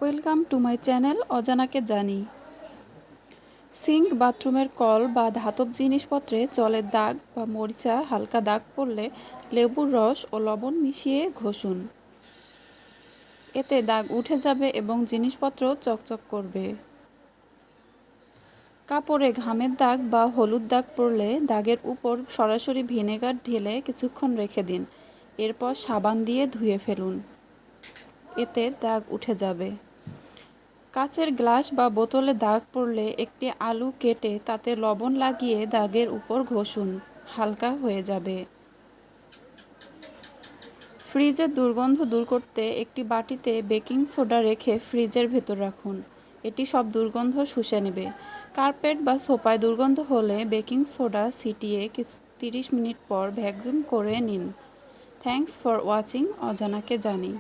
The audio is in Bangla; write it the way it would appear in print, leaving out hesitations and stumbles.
ওয়েলকাম টু মাই চ্যানেল অজানাকে জানি। সিঙ্ক, বাথরুমের কল বা ধাতব জিনিসপত্রে জলের দাগ বা মরিচা হালকা দাগ পড়লে লেবুর রস ও লবণ মিশিয়ে ঘষুন। এতে দাগ উঠে যাবে এবং জিনিসপত্র চকচক করবে। কাপড়ে ঘামের দাগ বা হলুদ দাগ পড়লে দাগের উপর সরাসরি ভিনেগার ঢেলে কিছুক্ষণ রেখে দিন। এরপর সাবান দিয়ে ধুয়ে ফেলুন। এতে দাগ উঠে যাবে। কাচের গ্লাস বা বোতলে দাগ পড়লে একটি আলু কেটে তাতে লবণ লাগিয়ে দাগের উপর ঘষুন, হালকা হয়ে যাবে। ফ্রিজের দুর্গন্ধ দূর করতে একটি বাটিতে বেকিং সোডা রেখে ফ্রিজের ভেতর রাখুন। এটি সব দুর্গন্ধ শুষে নেবে। কার্পেট বা সোফায় দুর্গন্ধ হলে বেকিং সোডা ছিটিয়ে 30 মিনিট পর ভ্যাকুয়াম করে নিন। থ্যাঙ্কস ফর ওয়াচিং অজানাকে জানি।